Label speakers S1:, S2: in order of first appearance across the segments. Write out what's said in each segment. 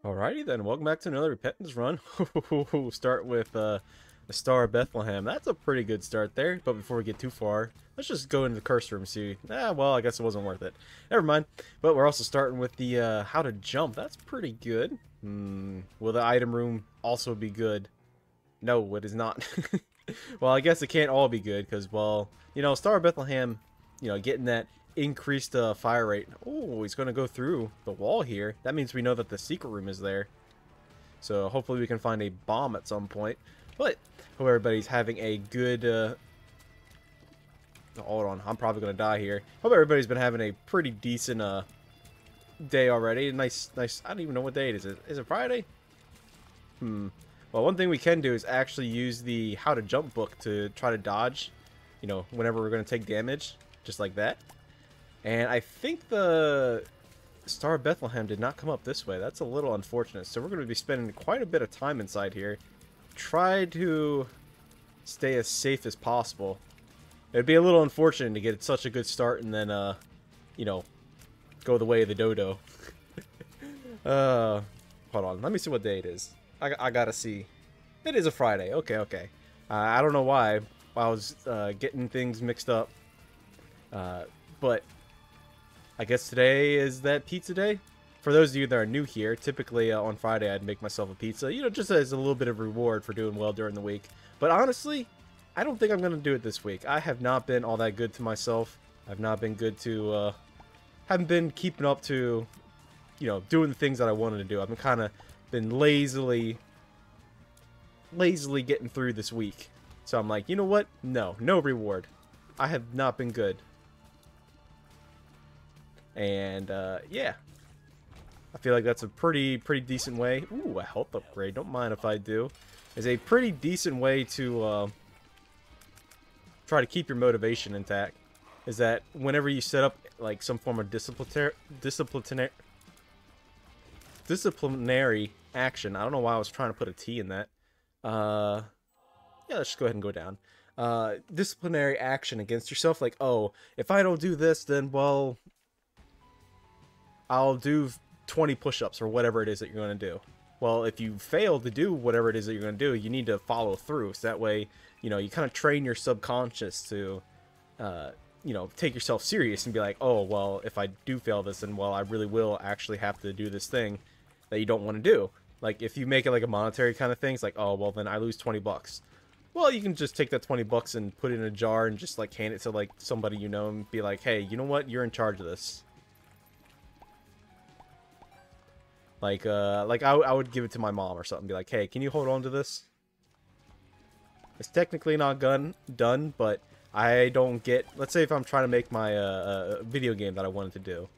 S1: Alrighty then, welcome back to another repentance run. Start with the Star of Bethlehem. That's a pretty good start there, but before we get too far, let's just go into the curse room and see. Well, I guess it wasn't worth it. Never mind. But we're also starting with the how to jump. That's pretty good. Will the item room also be good? No, it is not. Well, I guess it can't all be good, because, well, Star of Bethlehem, getting that increased fire rate. Oh, he's going to go through the wall here. That means we know that the secret room is there. So hopefully we can find a bomb at some point. But hope everybody's having a good... hold on, I'm probably going to die here. Hope everybody's been having a pretty decent day already. Nice. I don't even know what day it is. Is it Friday? Well, one thing we can do is actually use the how to jump book to try to dodge, whenever we're going to take damage. Just like that. And I think the Star of Bethlehem did not come up this way. That's a little unfortunate. So we're going to be spending quite a bit of time inside here. Try to stay as safe as possible. It'd be a little unfortunate to get such a good start and then, go the way of the dodo. Hold on. Let me see what day it is. I gotta see. It is a Friday. Okay. I don't know why. I was getting things mixed up. But I guess today is that pizza day. For those of you that are new here, typically on Friday I'd make myself a pizza, just as a little bit of reward for doing well during the week. But honestly, I don't think I'm going to do it this week. I have not been all that good to myself. I've not been good to, haven't been keeping up to, doing the things that I wanted to do. I've been kind of been lazily getting through this week. So I'm like, you know what? No reward. I have not been good. And, yeah. I feel like that's a pretty decent way. Ooh, a health upgrade. Don't mind if I do. Is a pretty decent way to, try to keep your motivation intact. Is that whenever you set up, like, some form of disciplinary action. I don't know why I was trying to put a T in that. Yeah, let's just go ahead and go down. Disciplinary action against yourself. Like, oh, if I don't do this, then, well... I'll do 20 push-ups or whatever it is that you're going to do. Well, if you fail to do whatever it is that you're going to do, you need to follow through. So that way, you kind of train your subconscious to, take yourself serious and be like, oh, well, if I do fail this, then, well, I really will actually have to do this thing that you don't want to do. Like, if you make it like a monetary kind of thing, it's like, oh, well, then I lose 20 bucks. Well, you can just take that 20 bucks and put it in a jar and just, like, hand it to, like, somebody you know and be like, hey, you know what? You're in charge of this. Like I would give it to my mom or something. Be like, hey, can you hold on to this? It's technically not done, but I don't get... Let's say if I'm trying to make my video game that I wanted to do.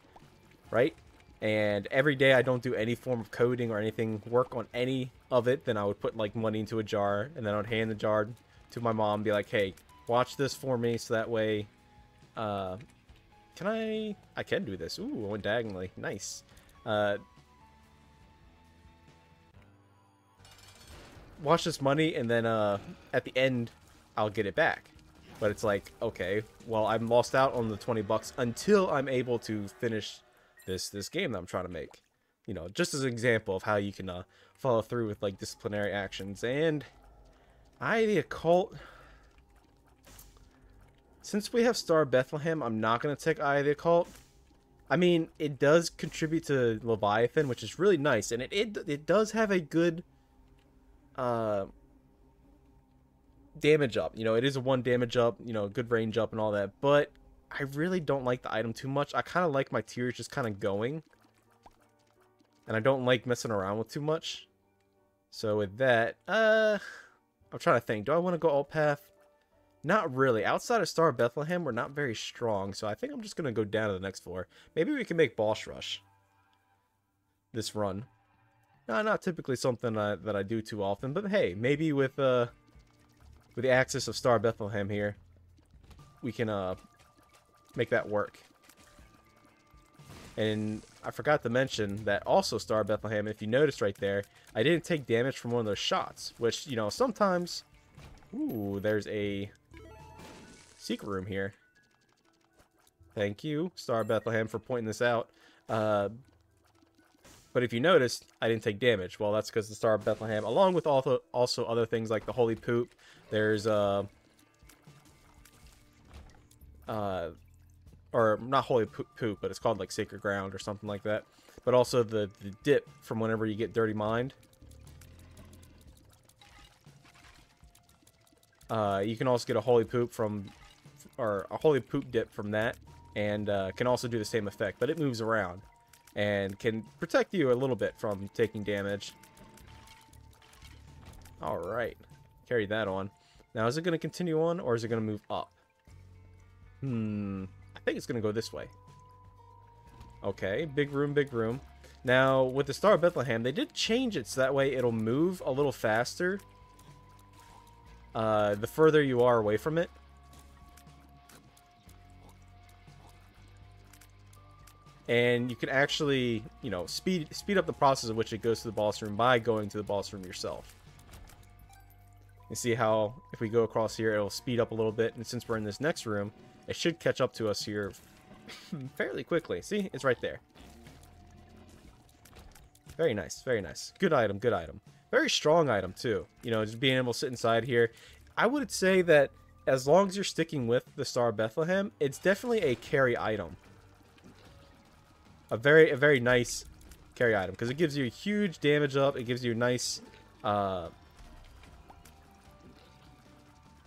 S1: Right? And every day I don't do any form of coding or anything, work on any of it, then I would put, like, money into a jar, and then I would hand the jar to my mom and be like, hey, watch this for me, so that way... can I can do this. Ooh, I went diagonally. Nice. Watch this money, and then at the end I'll get it back. But it's like, okay, well, I'm lost out on the 20 bucks until I'm able to finish this game that I'm trying to make. Just as an example of how you can follow through with, like, disciplinary actions. And Eye of the Occult, since we have Star of Bethlehem, I'm not going to take Eye of the Occult. I mean, it does contribute to Leviathan, which is really nice, and it does have a good damage up. It is a 1 damage up, good range up and all that, but I really don't like the item too much. I kind of like my tiers just kind of going, and I don't like messing around with too much. So with that, I'm trying to think, do I want to go alt path? Not really. Outside of Star of Bethlehem, we're not very strong, so I think I'm just going to go down to the next floor. Maybe we can make boss rush this run. No, not typically something that I do too often, but hey, maybe with the access of Star Bethlehem here, we can make that work. And I forgot to mention that also Star Bethlehem, if you noticed right there, I didn't take damage from one of those shots, which, sometimes... Ooh, there's a secret room here. Thank you, Star Bethlehem, for pointing this out. But if you noticed, I didn't take damage. Well, that's because the Star of Bethlehem, along with also other things like the Holy Poop. There's or not Holy Poop, but it's called like Sacred Ground or something like that. But also the dip from whenever you get Dirty Mind. You can also get a Holy Poop from, or a Holy Poop dip from that, and can also do the same effect, but it moves around and can protect you a little bit from taking damage. Alright, carry that on. Now, is it going to continue on, or is it going to move up? I think it's going to go this way. Okay, big room, big room. Now, with the Star of Bethlehem, they did change it so that way it'll move a little faster the further you are away from it. And you can actually, you know, speed up the process of which it goes to the boss room by going to the boss room yourself. You see how if we go across here, it'll speed up a little bit. And since we're in this next room, it should catch up to us here fairly quickly. See, it's right there. Very nice, very nice. Good item, good item. Very strong item too. You know, just being able to sit inside here. I would say that as long as you're sticking with the Star of Bethlehem, it's definitely a carry item. A very nice carry item, because it gives you a huge damage up. It gives you a nice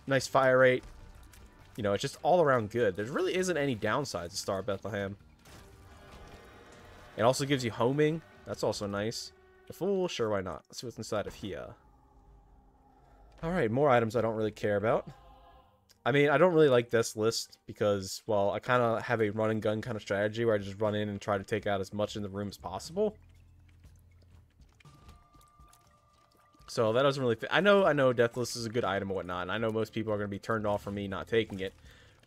S1: nice fire rate. You know, it's just all around good. There really isn't any downsides to Star of Bethlehem. It also gives you homing. That's also nice. The Fool, sure, why not? Let's see what's inside of here. Alright, more items I don't really care about. I mean, I don't really like this list because, well, I kind of have a run and gun kind of strategy where I just run in and try to take out as much in the room as possible. So that doesn't really fit. I know Deathless is a good item and whatnot, and I know most people are going to be turned off from me not taking it.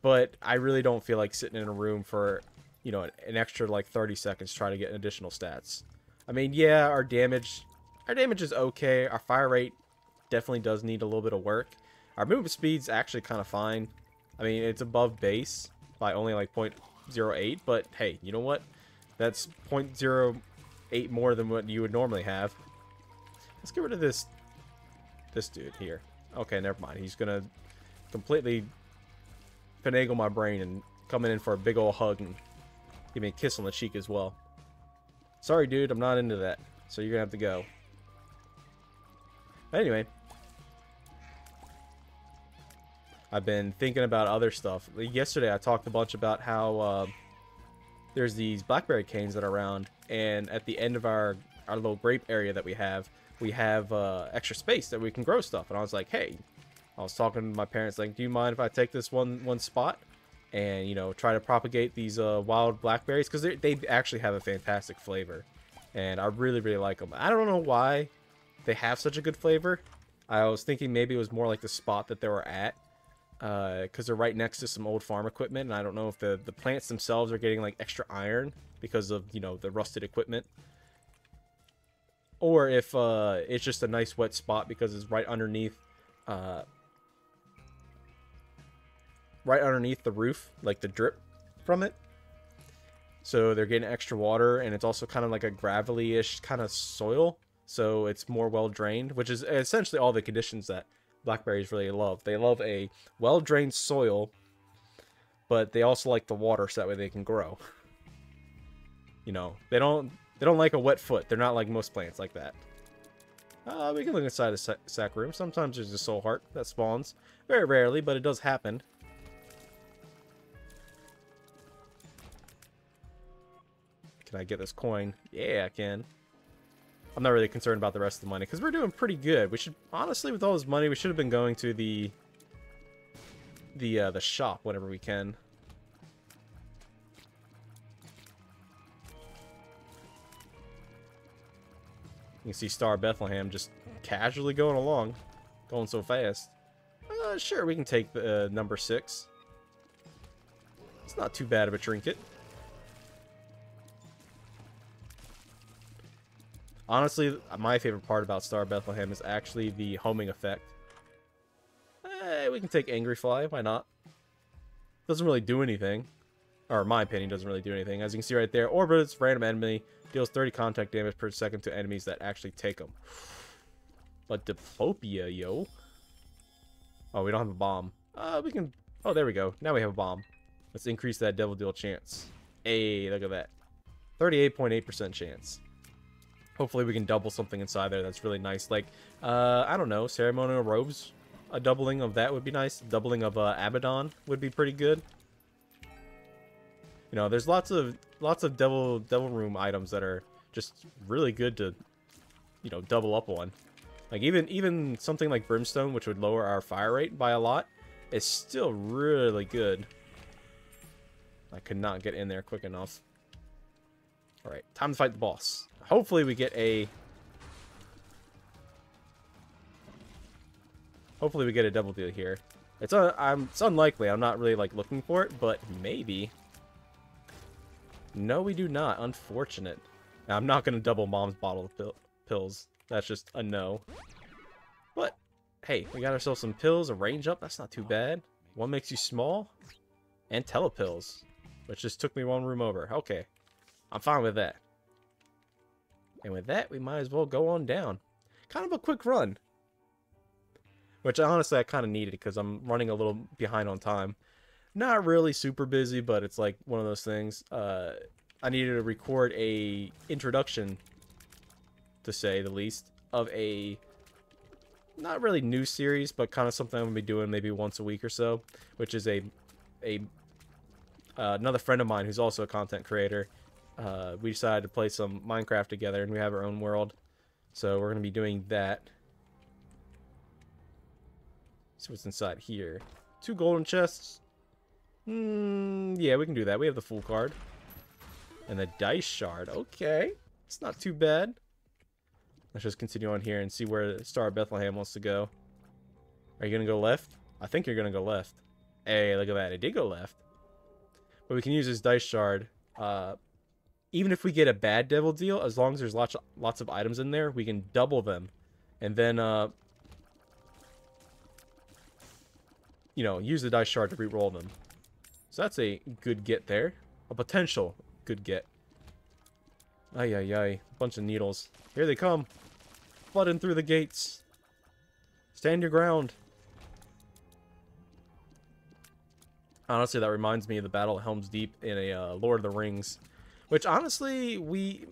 S1: But I really don't feel like sitting in a room for, you know, an extra like 30 seconds trying to get additional stats. I mean, yeah, our damage is okay. Our fire rate definitely does need a little bit of work. Our movement speed's actually kind of fine. I mean, it's above base by only like 0.08, but hey, you know what? That's 0.08 more than what you would normally have. Let's get rid of this dude here. Okay, never mind. He's gonna completely finagle my brain and come in for a big old hug and give me a kiss on the cheek as well. Sorry, dude, I'm not into that. So you're gonna have to go. But anyway, I've been thinking about other stuff. Yesterday, I talked a bunch about how there's these blackberry canes that are around, and at the end of our little grape area that we have extra space that we can grow stuff. And I was like, hey, I was talking to my parents, like, do you mind if I take this one spot and, you know, try to propagate these wild blackberries? Because they actually have a fantastic flavor, and I really like them. I don't know why they have such a good flavor. I was thinking maybe it was more like the spot that they were at, because they're right next to some old farm equipment, and I don't know if the plants themselves are getting like extra iron because of, you know, the rusted equipment, or if it's just a nice wet spot because it's right underneath the roof, like the drip from it, so they're getting extra water, and it's also kind of like a gravelly-ish kind of soil, so it's more well drained, which is essentially all the conditions that blackberries really love. They love a well-drained soil, but they also like the water so that way they can grow. You know, they don't like a wet foot. They're not like most plants like that. We can look inside the sack room. Sometimes there's a soul heart that spawns. Very rarely, but it does happen. Can I get this coin? Yeah, I can. I'm not really concerned about the rest of the money because we're doing pretty good. We should, honestly, with all this money, we should have been going to the shop whenever we can. You can see Star Bethlehem just casually going along, going so fast. Sure, we can take the number 6. It's not too bad of a trinket. Honestly, my favorite part about Star Bethlehem is actually the homing effect. We can take Angry Fly, why not? Doesn't really do anything. Or my opinion, doesn't really do anything. As you can see right there, orbits random enemy, deals 30 contact damage per second to enemies that actually take them. But Diplopia, yo. Oh, we don't have a bomb. We can... Oh, there we go. Now we have a bomb. Let's increase that devil deal chance. Hey, look at that. 38.8% chance. Hopefully we can double something inside there that's really nice. Like, I don't know, ceremonial robes. A doubling of that would be nice. Doubling of Abaddon would be pretty good. You know, there's lots of devil room items that are just really good to, you know, double up on. Like even something like Brimstone, which would lower our fire rate by a lot, is still really good. I could not get in there quick enough. All right, time to fight the boss. Hopefully we get a double deal here. It's unlikely. I'm not really like looking for it, but maybe. No, we do not. Unfortunate. Now, I'm not going to double Mom's bottle of pills. That's just a no. But, hey, we got ourselves some pills, a range up. That's not too bad. One makes you small. And telepills, which just took me one room over. Okay. I'm fine with that. And with that, we might as well go on down. Kind of a quick run. Which, honestly, I kind of needed because I'm running a little behind on time. Not really super busy, but it's like one of those things. I needed to record a introduction, to say the least, of a not really new series, but kind of something I'm gonna be doing maybe once a week or so, which is another friend of mine who's also a content creator. We decided to play some Minecraft together, and we have our own world, so we're gonna be doing that. See what's inside here. 2 golden chests. Yeah, we can do that. We have the full card. And the dice shard. Okay. It's not too bad. Let's just continue on here and see where Star of Bethlehem wants to go. Are you going to go left? I think you're going to go left. Hey, look at that. It did go left. But we can use this dice shard. Even if we get a bad devil deal, as long as there's lots of items in there, we can double them. And then, you know, use the dice shard to re-roll them. So that's a good get there. A potential good get. Ay, ay, ay. Bunch of needles. Here they come. Flooding through the gates. Stand your ground. Honestly, that reminds me of the Battle of Helm's Deep in a Lord of the Rings. Which, honestly,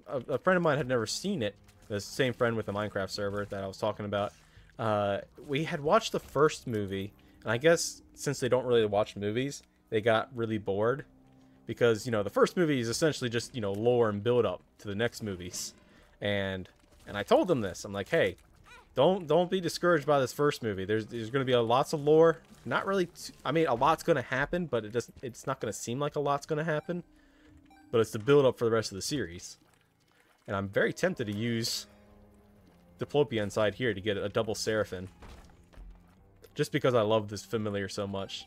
S1: a friend of mine had never seen it. The same friend with the Minecraft server that I was talking about. We had watched the first movie. And I guess, since they don't really watch movies, they got really bored because, you know, the first movie is essentially just, you know, lore and build up to the next movies. And I told them this. I'm like, hey, don't be discouraged by this first movie. There's going to be lots of lore. Not really, I mean, a lot's going to happen, but it's not going to seem like a lot's going to happen. But it's the build up for the rest of the series. And I'm very tempted to use Diplopia inside here to get a double Seraphim. Just because I love this familiar so much.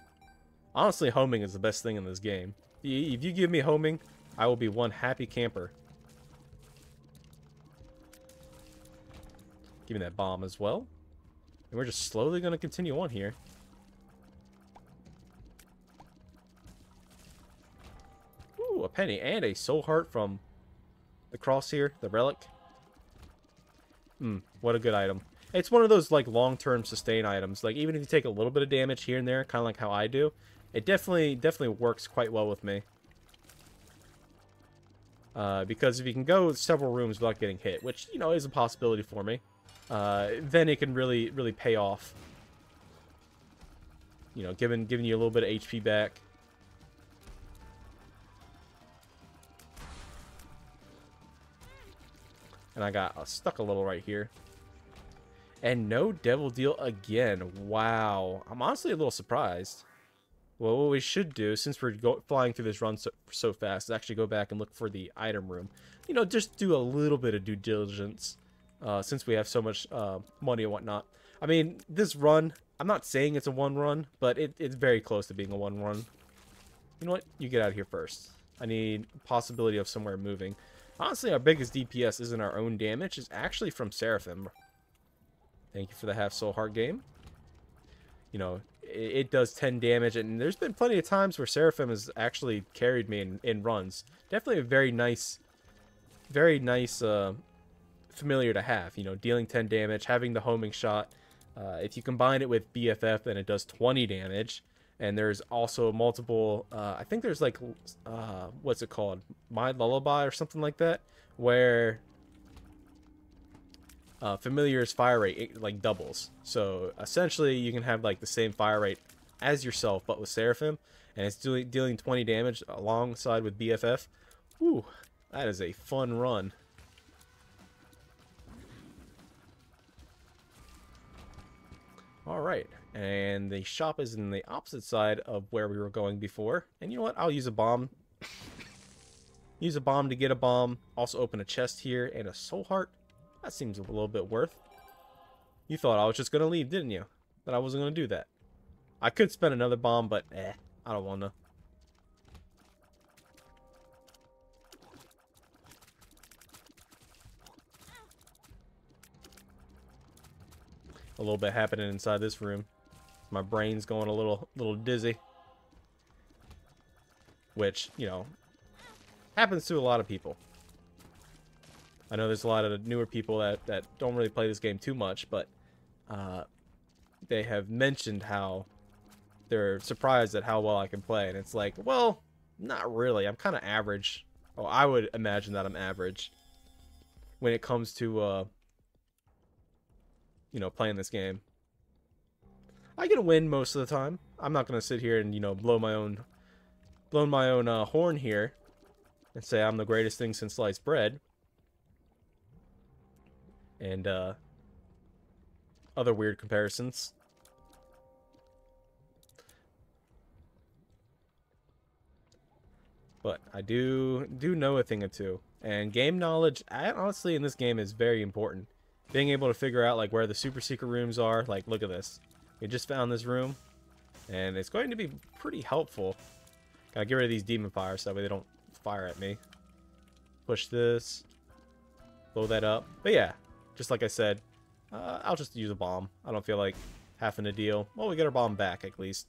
S1: Honestly, homing is the best thing in this game. If you give me homing, I will be one happy camper. Give me that bomb as well. And we're just slowly going to continue on here. Ooh, a penny and a soul heart from the cross here, the relic. What a good item. It's one of those like long-term sustain items. Like even if you take a little bit of damage here and there, kind of like how I do, it definitely works quite well with me. Because if you can go several rooms without getting hit, which you know is a possibility for me, then it can really pay off. You know, giving you a little bit of HP back. And I got stuck a little right here. And no devil deal again. Wow. I'm honestly a little surprised. Well, what we should do, since we're flying through this run so fast, is actually go back and look for the item room. You know, just do a little bit of due diligence, since we have so much money and whatnot. I mean, this run, I'm not saying it's a one run, but it's very close to being a one run. You know what? You get out of here first. I need possibility of somewhere moving. Honestly, our biggest DPS isn't our own damage. It's actually from Seraphim. Thank you for the half soul heart game. You know, it does 10 damage, and there's been plenty of times where Seraphim has actually carried me in runs. Definitely a very nice familiar to have. You know, dealing 10 damage, having the homing shot. If you combine it with BFF, then it does 20 damage. And there's also multiple, I think there's like, what's it called? My Lullaby or something like that, where Familiar's fire rate like doubles. So essentially you can have like the same fire rate as yourself, but with Seraphim, and it's dealing 20 damage alongside with BFF. Whew, that is a fun run. Alright, and the shop is in the opposite side of where we were going before. And you know what? I'll use a bomb. Use a bomb to get a bomb. Also open a chest here and a soul heart. That seems a little bit worth. You thought I was just going to leave, didn't you? That I wasn't going to do that. I could spend another bomb, but I don't want to. A little bit happening inside this room. My brain's going a little dizzy. Which, you know, happens to a lot of people. I know there's a lot of newer people that don't really play this game too much, but they have mentioned how they're surprised at how well I can play. And it's like, well, not really. I'm kind of average. Oh, I would imagine that I'm average when it comes to you know, playing this game. I can win most of the time. I'm not gonna sit here and, you know, blow my own horn here and say I'm the greatest thing since sliced bread and other weird comparisons. But I do know a thing or two, and game knowledge, honestly, in this game is very important. Being able to figure out like where the super secret rooms are. Like, look at this. We just found this room, and it's going to be pretty helpful. Gotta get rid of these demon fires so that way they don't fire at me. Push this. Blow that up. But yeah, just like I said, I'll just use a bomb. I don't feel like having to deal. Well, we get our bomb back at least.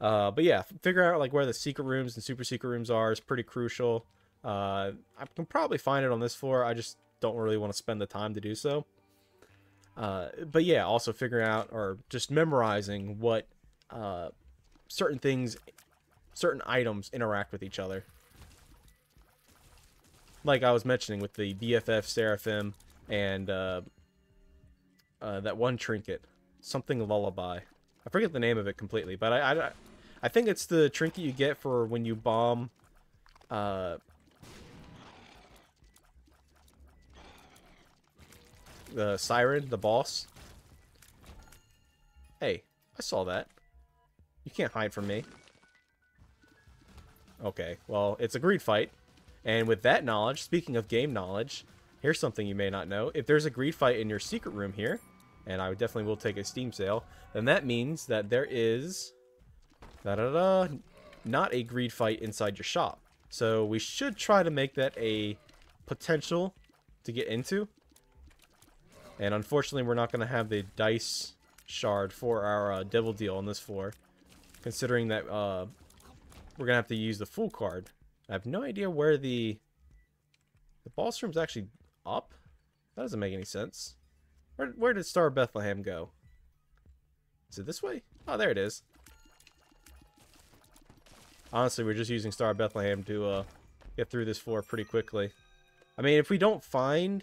S1: But yeah, figure out like where the secret rooms and super secret rooms are is pretty crucial. I can probably find it on this floor. I just don't really want to spend the time to do so. But yeah, also figuring out or just memorizing what certain things, certain items interact with each other. Like I was mentioning with the BFF Seraphim and that one trinket, something Lullaby. I forget the name of it completely, but I think it's the trinket you get for when you bomb the Siren, the boss. Hey, I saw that. You can't hide from me. Okay, well, it's a greed fight. And with that knowledge, speaking of game knowledge, here's something you may not know. If there's a greed fight in your secret room here, and I definitely will take a Steam sale, then that means that there is not a greed fight inside your shop. So we should try to make that a potential to get into. And unfortunately, we're not going to have the dice shard for our devil deal on this floor, considering that we're going to have to use the full card. I have no idea where the boss room's actually up. That doesn't make any sense. Where did Star of Bethlehem go? Is it this way? Oh, there it is. Honestly, we're just using Star of Bethlehem to get through this floor pretty quickly. I mean, if we don't find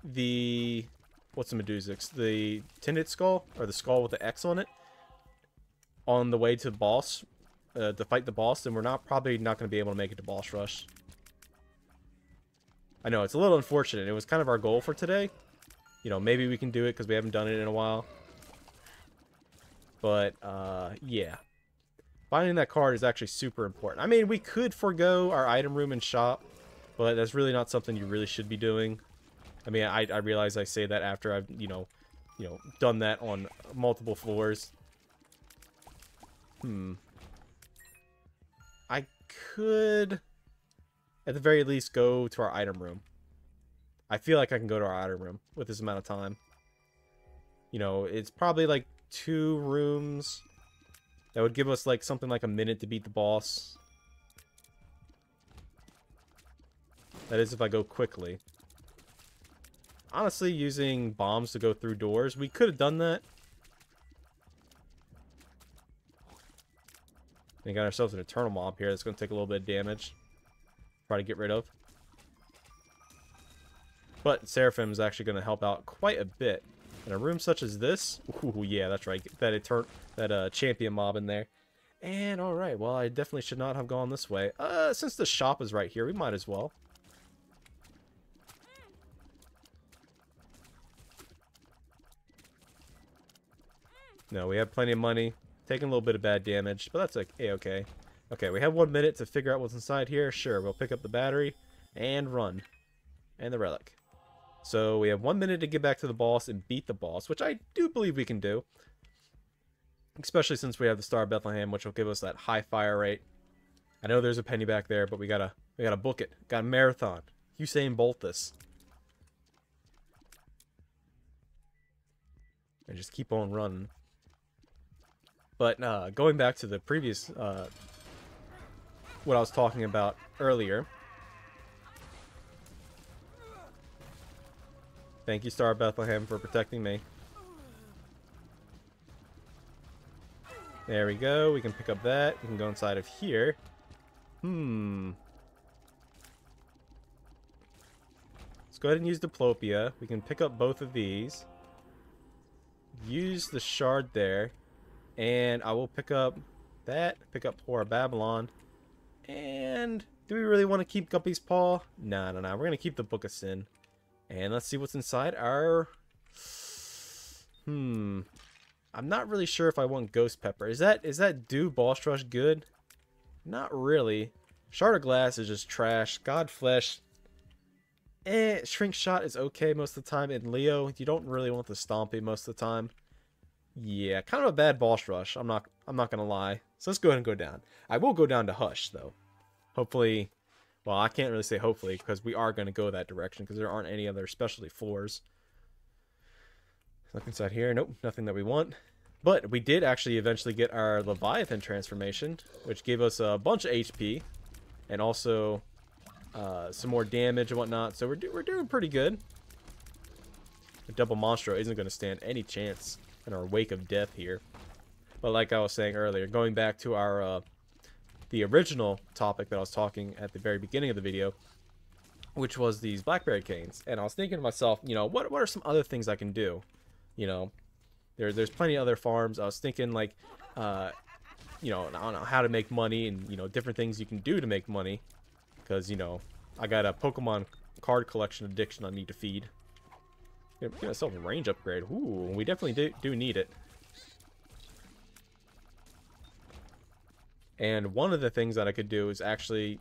S1: the... what's the Medusix? The tinted skull? Or the skull with the X on it? On the way to the boss... to fight the boss, then we're probably not going to be able to make it to boss rush. I know, it's a little unfortunate. It was kind of our goal for today. You know, maybe we can do it because we haven't done it in a while. But, yeah. Finding that card is actually super important. I mean, we could forego our item room and shop, but that's really not something you really should be doing. I mean, I realize I say that after I've, you know, done that on multiple floors. I could, at the very least, go to our item room. I feel like I can go to our item room with this amount of time. You know, it's probably like 2 rooms. That would give us like something like a minute to beat the boss. That is if I go quickly. Honestly, using bombs to go through doors, we could have done that. We got ourselves an eternal mob here that's going to take a little bit of damage. Try to get rid of. But Seraphim is actually going to help out quite a bit. In a room such as this, ooh, yeah, that's right. Get that champion mob in there. And alright, well, I definitely should not have gone this way. Since the shop is right here, we might as well. No, we have plenty of money. Taking a little bit of bad damage, but that's like A-okay. Okay, we have 1 minute to figure out what's inside here. Sure, we'll pick up the battery and run. And the relic. So we have 1 minute to get back to the boss and beat the boss, which I do believe we can do. Especially since we have the Star of Bethlehem, which will give us that high fire rate. I know there's a penny back there, but we gotta book it. Got a marathon. Usain Bolt this. And just keep on running. But going back to the previous, what I was talking about earlier. Thank you, Star of Bethlehem, for protecting me. There we go. We can pick up that. We can go inside of here. Let's go ahead and use Diplopia. We can pick up both of these. Use the shard there. And I will pick up that. Pick up Whore of Babylon. And do we really want to keep Guppy's Paw? No. We're going to keep the Book of Sin. And let's see what's inside our... I'm not really sure if I want Ghost Pepper. Is that do Boss Rush good? Not really. Shard of Glass is just trash. God Flesh. Shrink Shot is okay most of the time. And Leo, you don't really want the Stompy most of the time. Yeah, kind of a bad Boss Rush. I'm not gonna lie. So let's go ahead and go down. I will go down to Hush though. Hopefully. Well, I can't really say hopefully, because we are going to go that direction, because there aren't any other specialty floors. Look inside here. Nope, nothing that we want. But we did actually eventually get our Leviathan transformation, which gave us a bunch of HP, and also some more damage and whatnot. So we're doing pretty good. The Double Monstro isn't going to stand any chance in our wake of death here. But like I was saying earlier, going back to our... the original topic that I was talking at the very beginning of the video, which was these blackberry canes. And I was thinking to myself, you know, what are some other things I can do? You know, there's plenty of other farms. I was thinking like, you know, I don't know how to make money and, you know, different things you can do to make money. Because, you know, I got a Pokemon card collection addiction I need to feed. Get myself a range upgrade. Ooh, we definitely do need it. And one of the things that I could do is actually,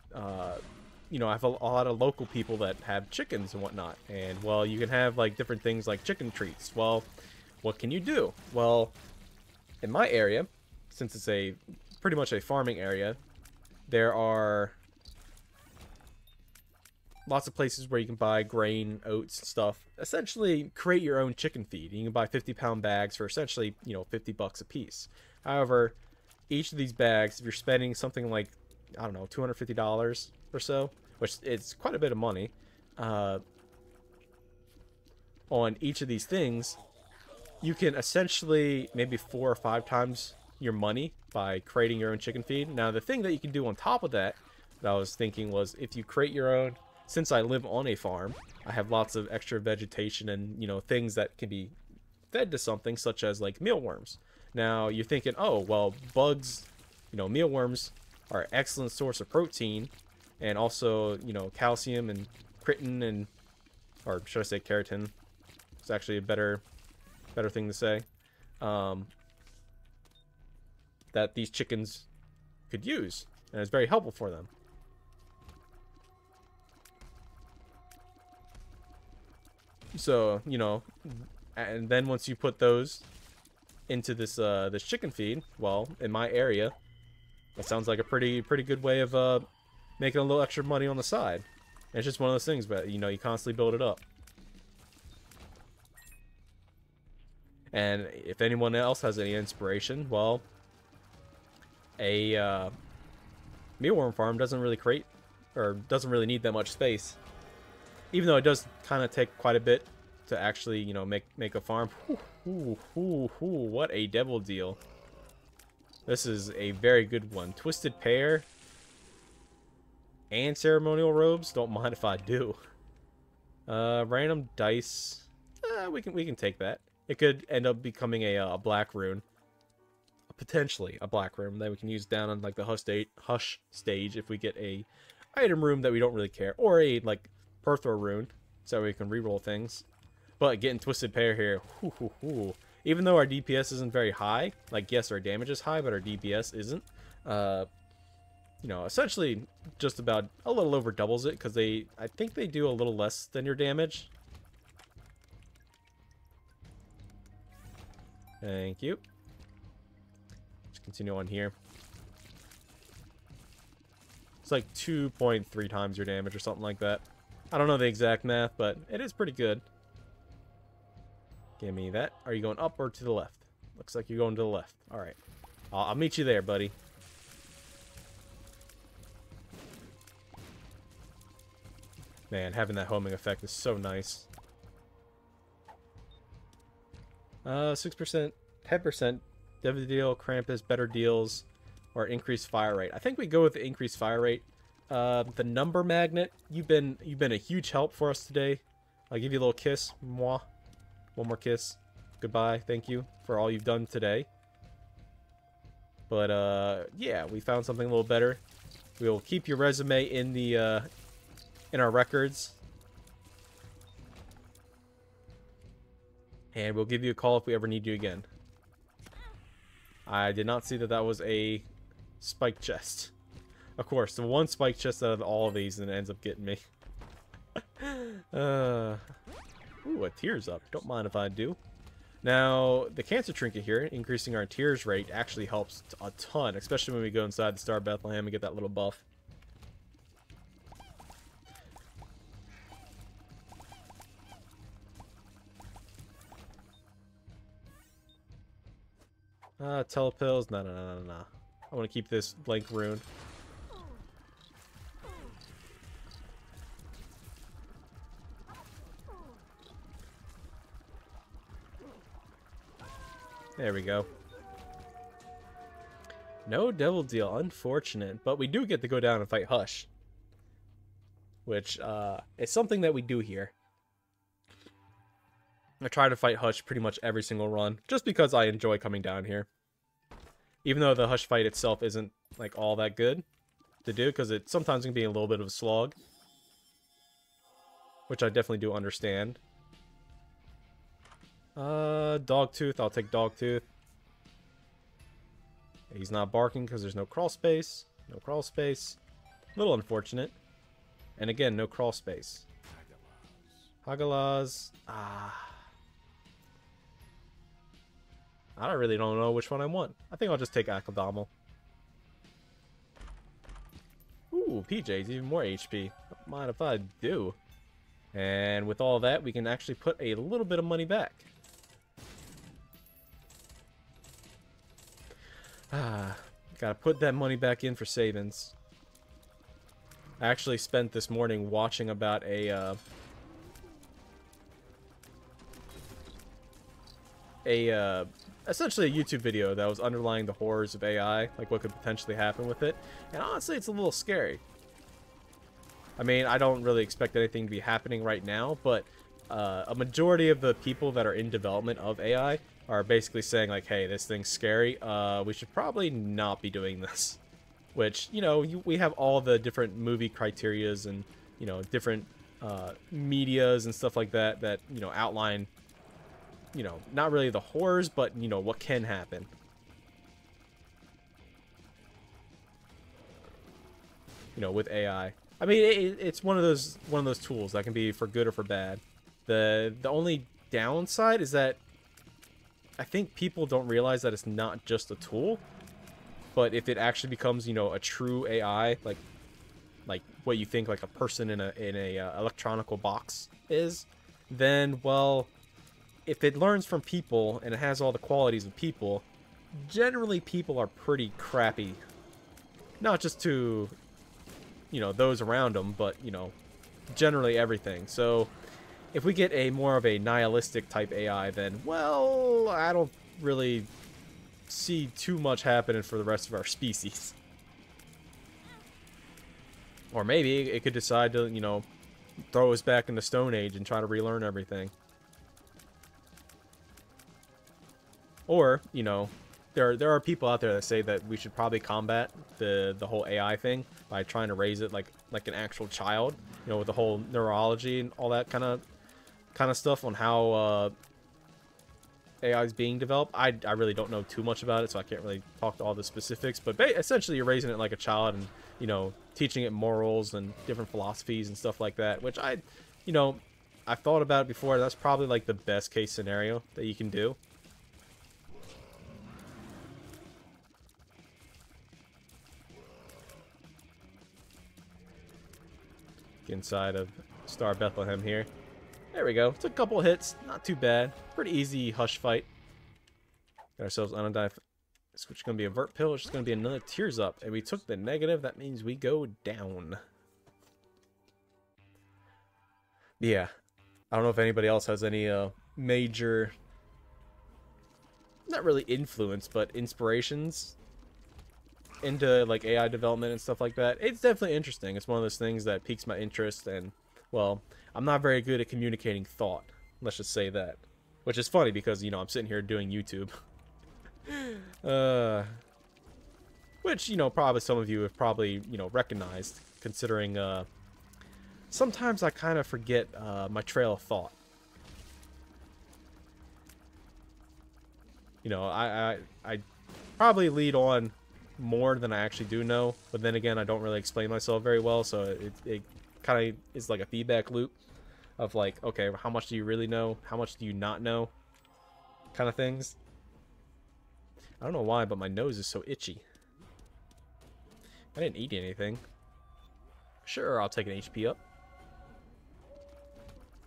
S1: you know, I have a lot of local people that have chickens and whatnot. And, well, you can have, like, different things like chicken treats. Well, what can you do? Well, in my area, since it's pretty much a farming area, there are lots of places where you can buy grain, oats, and stuff. Essentially, create your own chicken feed. You can buy 50-pound bags for essentially, you know, $50 a piece. However... each of these bags, if you're spending something like, I don't know, $250 or so, which it's quite a bit of money, on each of these things, you can essentially maybe 4 or 5 times your money by creating your own chicken feed. Now, the thing that you can do on top of that I was thinking was, if you create your own, since I live on a farm, I have lots of extra vegetation and, you know, things that can be fed to something, such as, like, mealworms. Now, you're thinking, oh, well, bugs, you know, mealworms are an excellent source of protein, and also, you know, calcium and creatine and, or should I say keratin? It's actually a better thing to say. That these chickens could use, and it's very helpful for them. So, you know, and then once you put those into this this chicken feed, well, in my area, that sounds like a pretty good way of making a little extra money on the side. And it's just one of those things, but you know, you constantly build it up. And if anyone else has any inspiration, well, a mealworm farm doesn't really doesn't really need that much space. Even though it does kind of take quite a bit to actually, you know, make a farm. What a devil deal. This is a very good one. Twisted Pear and ceremonial robes. Don't mind if I do. Random dice. We can take that. It could end up becoming a black rune. Potentially a black rune that we can use down on like the hush stage if we get a item room that we don't really care, or a like Perthor rune so we can reroll things. But getting Twisted Pear here, even though our DPS isn't very high, like yes, our damage is high, but our DPS isn't. You know, essentially just about a little over doubles it, because I think they do a little less than your damage. Thank you. Let's continue on here. It's like 2.3 times your damage or something like that. I don't know the exact math, but it is pretty good. Give me that. Are you going up or to the left? Looks like you're going to the left. Alright. I'll meet you there, buddy. Man, having that homing effect is so nice. 6%, 10%, devil deal, Krampus, better deals, or increased fire rate. I think we go with the increased fire rate. The number magnet, you've been a huge help for us today. I'll give you a little kiss. Mwah. One more kiss. Goodbye. Thank you for all you've done today. But yeah, we found something a little better. We'll keep your resume in the in our records. And we'll give you a call if we ever need you again. I did not see that that was a spike chest. Of course, the one spike chest out of all of these and it ends up getting me. Ooh, a tears up. Don't mind if I do. Now, the cancer trinket here, increasing our tears rate, actually helps a ton, especially when we go inside the Star of Bethlehem and get that little buff. Telepills. No. I want to keep this blank rune. There we go. No devil deal, unfortunate. But we do get to go down and fight Hush. Which is something that we do here. I try to fight Hush pretty much every single run, just because I enjoy coming down here. Even though the Hush fight itself isn't like all that good to do, because it sometimes can be a little bit of a slog. Which I definitely do understand. Dogtooth, I'll take Dogtooth. He's not barking because there's no crawl space. No crawl space. A little unfortunate. And again, no crawl space. Hagalaz. I really don't know which one I want. I think I'll just take Akadamel. Ooh, PJ's even more HP. Don't mind if I do. And with all that, we can actually put a little bit of money back. Gotta put that money back in for savings. I actually spent this morning watching about essentially a YouTube video that was underlying the horrors of AI, like what could potentially happen with it. And honestly, it's a little scary. I mean, I don't really expect anything to be happening right now, but a majority of the people that are in development of AI are basically saying like, hey, this thing's scary, we should probably not be doing this. Which, you know, we have all the different movie criterias and, you know, different medias and stuff like that that, you know, outline, you know, not really the horrors, but, you know, what can happen. You know, with AI. I mean, it's one of those tools that can be for good or for bad. The only downside is that I think people don't realize that it's not just a tool, but if it actually becomes, you know, a true AI, like what you think like a person in a electronical box is, then, well, if it learns from people and it has all the qualities of people, generally people are pretty crappy. Not just to, you know, those around them, but, you know, generally everything. So if we get a more of a nihilistic type AI, then, well, I don't really see too much happening for the rest of our species. Or maybe it could decide to, you know, throw us back in the Stone Age and try to relearn everything. Or, you know, there are people out there that say that we should probably combat the whole AI thing by trying to raise it like an actual child, you know, with the whole neurology and all that kind of stuff on how AI is being developed. I really don't know too much about it, so I can't really talk to all the specifics, but essentially you're raising it like a child and, you know, teaching it morals and different philosophies and stuff like that, which you know, I've thought about it before. That's probably like the best case scenario that you can do. Inside of Star Bethlehem here. There we go. Took a couple hits. Not too bad. Pretty easy hush fight. Got ourselves undying. It's going to be a vert pill. It's just going to be another tears up. And we took the negative. That means we go down. Yeah. I don't know if anybody else has any major, not really influence, but inspirations into like AI development and stuff like that. It's definitely interesting. It's one of those things that piques my interest, and well, I'm not very good at communicating thought, let's just say that, which is funny because, you know, I'm sitting here doing YouTube. Which, you know, probably some of you have probably, you know, recognized, considering sometimes I kind of forget my trail of thought. You know, I probably lead on more than I actually do know, but then again, I don't really explain myself very well, so it kind of is like a feedback loop of like, okay, how much do you really know? How much do you not know? Kind of things. I don't know why, but my nose is so itchy. I didn't eat anything. Sure, I'll take an HP up.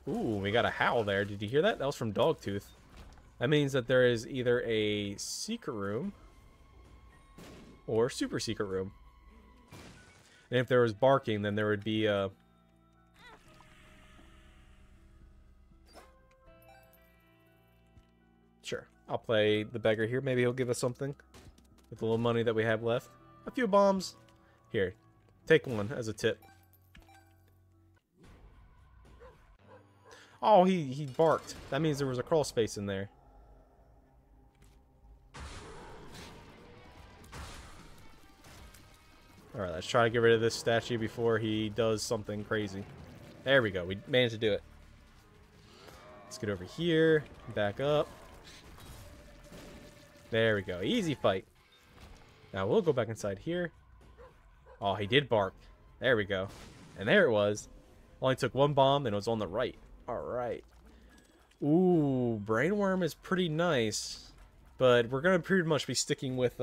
S1: Ooh, we got a howl there. Did you hear that? That was from Dogtooth. That means that there is either a secret room or super secret room. And if there was barking, then there would be a... Sure, I'll play the beggar here. Maybe he'll give us something with the little money that we have left. A few bombs. Here, take one as a tip. Oh, he barked. That means there was a crawl space in there. Alright, let's try to get rid of this statue before he does something crazy. There we go. We managed to do it. Let's get over here. Back up. There we go. Easy fight. Now we'll go back inside here. Oh, he did bark. There we go. And there it was. Only took one bomb and it was on the right. Alright. Ooh, Brainworm is pretty nice. But we're going to pretty much be sticking with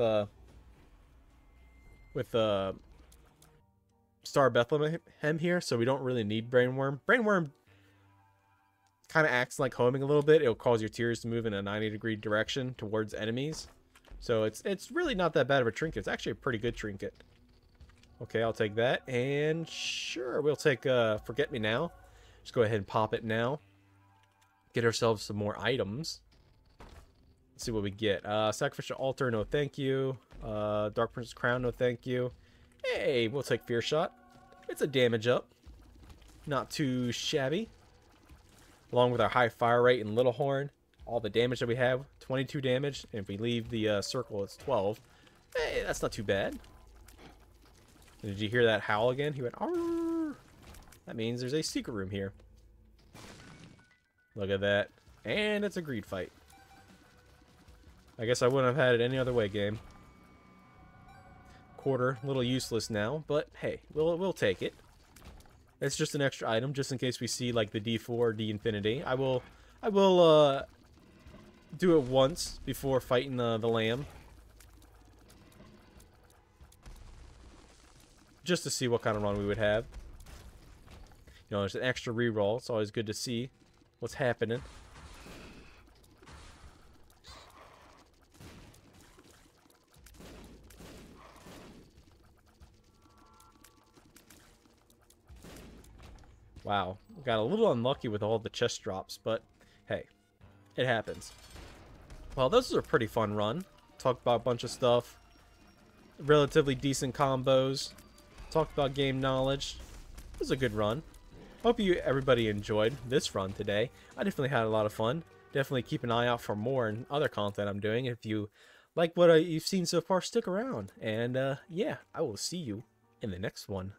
S1: Star Bethlehem here, so we don't really need Brainworm. Brainworm kind of acts like homing a little bit. It'll cause your tears to move in a 90-degree direction towards enemies. So it's really not that bad of a trinket. It's actually a pretty good trinket. Okay, I'll take that. And sure, we'll take Forget Me Now. Just go ahead and pop it now. Get ourselves some more items. Let's see what we get. Sacrificial Altar, no thank you. Dark Prince's Crown, no thank you. Hey, we'll take Fear Shot. It's a damage up. Not too shabby. Along with our high fire rate and Little Horn. All the damage that we have, 22 damage. And if we leave the circle, it's 12. Hey, that's not too bad. Did you hear that howl again? He went, arr! That means there's a secret room here. Look at that. And it's a greed fight. I guess I wouldn't have had it any other way, game. Quarter, a little useless now, but hey, we'll take it. It's just an extra item, just in case we see like the D4 or D Infinity. I will do it once before fighting the lamb, just to see what kind of run we would have. You know, there's an extra reroll. It's always good to see what's happening. Wow, got a little unlucky with all the chest drops, but hey, it happens. Well, this was a pretty fun run. Talked about a bunch of stuff. Relatively decent combos. Talked about game knowledge. It was a good run. Hope everybody enjoyed this run today. I definitely had a lot of fun. Definitely keep an eye out for more and other content I'm doing. If you like what you've seen so far, stick around. And yeah, I will see you in the next one.